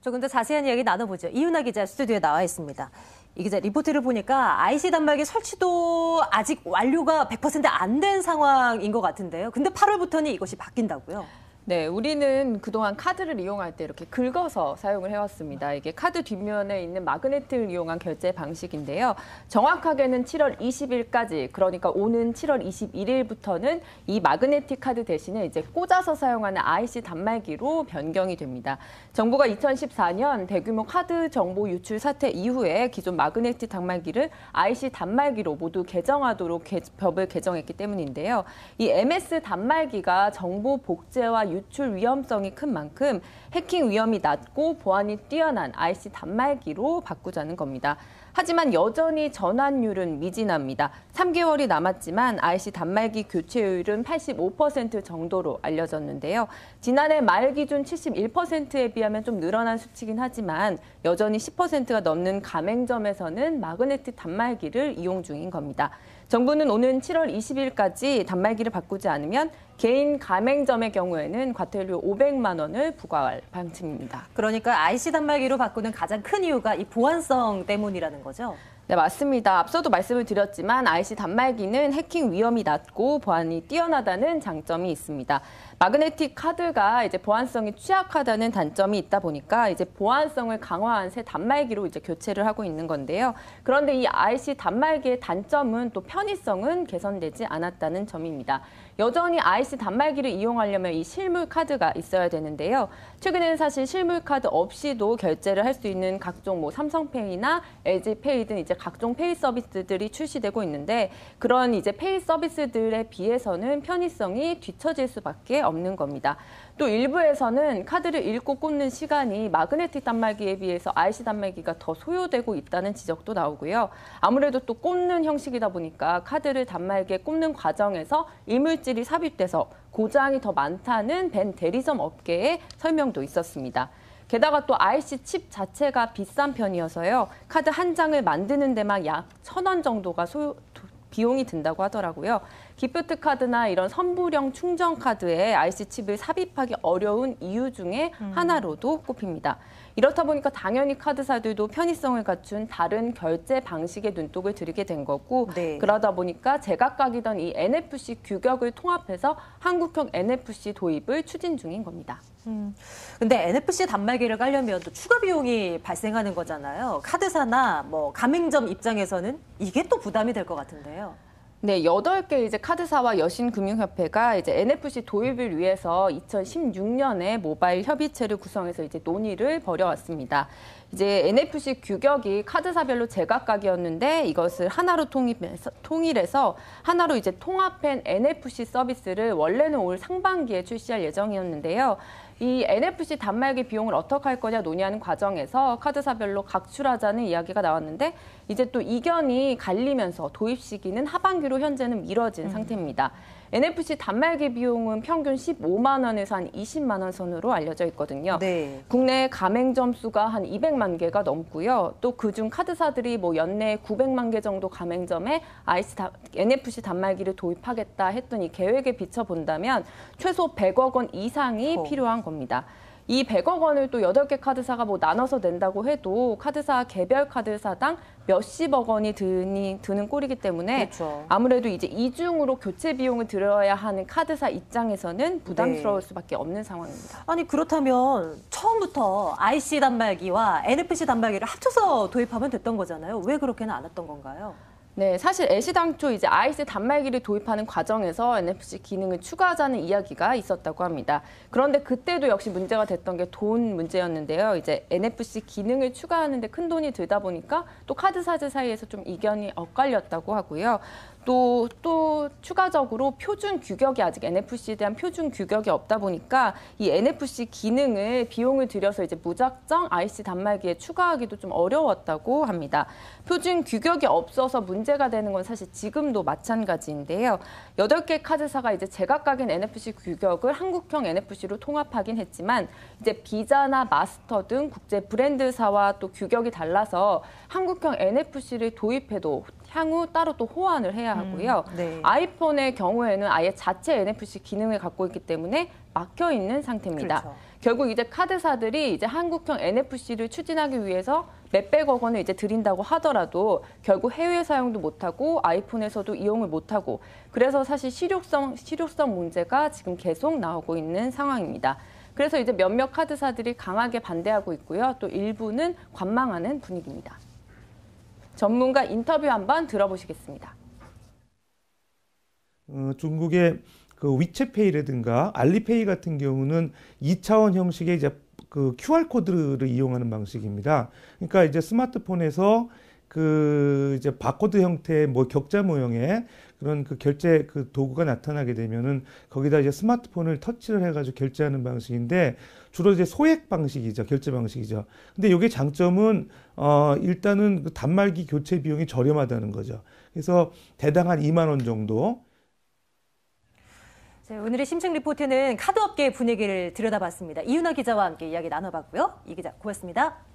조금 더 자세한 이야기 나눠보죠. 이윤아 기자 스튜디오에 나와 있습니다. 이 기자 리포트를 보니까 IC 단말기 설치도 아직 완료가 100% 안 된 상황인 것 같은데요. 근데 8월부터는 이것이 바뀐다고요? 네, 우리는 그동안 카드를 이용할 때 이렇게 긁어서 사용을 해왔습니다. 이게 카드 뒷면에 있는 마그네틱을 이용한 결제 방식인데요. 정확하게는 7월 20일까지, 그러니까 오는 7월 21일부터는 이 마그네틱 카드 대신에 이제 꽂아서 사용하는 IC 단말기로 변경이 됩니다. 정부가 2014년 대규모 카드 정보 유출 사태 이후에 기존 마그네틱 단말기를 IC 단말기로 모두 개정하도록 법을 개정했기 때문인데요. 이 MS 단말기가 정보 복제와 유출 위험성이 큰 만큼 해킹 위험이 낮고 보안이 뛰어난 IC 단말기로 바꾸자는 겁니다. 하지만 여전히 전환율은 미진합니다. 3개월이 남았지만 IC 단말기 교체율은 85% 정도로 알려졌는데요. 지난해 말 기준 71%에 비하면 좀 늘어난 수치긴 하지만 여전히 10%가 넘는 가맹점에서는 마그네틱 단말기를 이용 중인 겁니다. 정부는 오는 7월 20일까지 단말기를 바꾸지 않으면 개인 가맹점의 경우에는 과태료 500만 원을 부과할 방침입니다. 그러니까 IC 단말기로 바꾸는 가장 큰 이유가 이 보안성 때문이라는 거죠? 네, 맞습니다. 앞서도 말씀을 드렸지만 IC 단말기는 해킹 위험이 낮고 보안이 뛰어나다는 장점이 있습니다. 마그네틱 카드가 이제 보안성이 취약하다는 단점이 있다 보니까 이제 보안성을 강화한 새 단말기로 이제 교체를 하고 있는 건데요. 그런데 이 IC 단말기의 단점은 또 편의성은 개선되지 않았다는 점입니다. 여전히 IC 단말기를 이용하려면 이 실물 카드가 있어야 되는데요. 최근에는 사실 실물 카드 없이도 결제를 할 수 있는 각종 삼성페이나 LG페이 등 이제 각종 페이 서비스들이 출시되고 있는데 그런 이제 페이 서비스들에 비해서는 편의성이 뒤처질 수밖에 없는 겁니다. 또 일부에서는 카드를 읽고 꽂는 시간이 마그네틱 단말기에 비해서 IC 단말기가 더 소요되고 있다는 지적도 나오고요. 아무래도 또 꽂는 형식이다 보니까 카드를 단말기에 꽂는 과정에서 이물질이 삽입돼서 고장이 더 많다는 벤 대리점 업계의 설명도 있었습니다. 게다가 또 IC 칩 자체가 비싼 편이어서요. 카드 한 장을 만드는 데만 약 1,000원 정도가 비용이 든다고 하더라고요. 기프트 카드나 이런 선불형 충전 카드에 IC 칩을 삽입하기 어려운 이유 중에 하나로도 꼽힙니다. 이렇다 보니까 당연히 카드사들도 편의성을 갖춘 다른 결제 방식에 눈독을 들이게 된 거고 네. 그러다 보니까 제각각이던 이 NFC 규격을 통합해서 한국형 NFC 도입을 추진 중인 겁니다. 근데 NFC 단말기를 깔려면 또 추가 비용이 발생하는 거잖아요. 카드사나 가맹점 입장에서는 이게 또 부담이 될 것 같은데요. 네, 8개 이제 카드사와 여신금융협회가 이제 NFC 도입을 위해서 2016년에 모바일 협의체를 구성해서 이제 논의를 벌여왔습니다. 이제 NFC 규격이 카드사별로 제각각이었는데 이것을 하나로 통일해서 하나로 이제 통합한 NFC 서비스를 원래는 올 상반기에 출시할 예정이었는데요. 이 NFC 단말기 비용을 어떻게 할 거냐 논의하는 과정에서 카드사별로 각출하자는 이야기가 나왔는데 이제 또 이견이 갈리면서 도입 시기는 하반기로 현재는 미뤄진 상태입니다. NFC 단말기 비용은 평균 15만 원에서 한 20만 원 선으로 알려져 있거든요. 네. 국내 가맹점 수가 한 200만 개가 넘고요. 또 그중 카드사들이 연내 900만 개 정도 가맹점에 NFC 단말기를 도입하겠다 했던 이 계획에 비춰본다면 최소 100억 원 이상이 필요한 겁니다. 이 100억 원을 또 8개 카드사가 나눠서 낸다고 해도 카드사 개별 카드사당 몇십억 원이 드는 꼴이기 때문에 그렇죠. 아무래도 이제 이중으로 교체 비용을 들여야 하는 카드사 입장에서는 부담스러울 수밖에 없는 상황입니다. 아니 그렇다면 처음부터 IC 단말기와 NFC 단말기를 합쳐서 도입하면 됐던 거잖아요. 왜 그렇게는 안 했던 건가요? 네, 사실 애시당초 이제 IC 단말기를 도입하는 과정에서 NFC 기능을 추가하자는 이야기가 있었다고 합니다. 그런데 그때도 역시 문제가 됐던 게 돈 문제였는데요. 이제 NFC 기능을 추가하는데 큰 돈이 들다 보니까 또 카드사들 사이에서 좀 이견이 엇갈렸다고 하고요. 또 추가적으로 표준 규격이 아직 NFC에 대한 표준 규격이 없다 보니까 이 NFC 기능을 비용을 들여서 이제 무작정 IC 단말기에 추가하기도 좀 어려웠다고 합니다. 표준 규격이 없어서 문제가 되는 건 사실 지금도 마찬가지인데요. 8개 카드사가 이제 제각각인 NFC 규격을 한국형 NFC로 통합하긴 했지만 이제 비자나 마스터 등 국제 브랜드사와 또 규격이 달라서 한국형 NFC를 도입해도 향후 따로 또 호환을 해야 하고요. 네. 아이폰의 경우에는 아예 자체 NFC 기능을 갖고 있기 때문에 막혀 있는 상태입니다. 그렇죠. 결국 이제 카드사들이 이제 한국형 NFC를 추진하기 위해서 몇백억 원을 이제 들인다고 하더라도 결국 해외 사용도 못하고 아이폰에서도 이용을 못하고 그래서 사실 실효성 문제가 지금 계속 나오고 있는 상황입니다. 그래서 이제 몇몇 카드사들이 강하게 반대하고 있고요. 또 일부는 관망하는 분위기입니다. 전문가 인터뷰 한번 들어보시겠습니다. 중국의 그 위챗페이라든가 알리페이 같은 경우는 2차원 형식의 이제 그 QR 코드를 이용하는 방식입니다. 그러니까 이제 스마트폰에서 그 이제 바코드 형태의 뭐 격자 모형의 그런 그 결제 그 도구가 나타나게 되면은 거기다 이제 스마트폰을 터치를 해가지고 결제하는 방식인데 주로 이제 소액 방식이죠. 결제 방식이죠. 근데 이게 장점은 일단은 그 단말기 교체 비용이 저렴하다는 거죠. 그래서 대당 한 2만 원 정도. 오늘의 심층 리포트는 카드업계 분위기를 들여다봤습니다. 이윤아 기자와 함께 이야기 나눠봤고요. 이 기자 고맙습니다.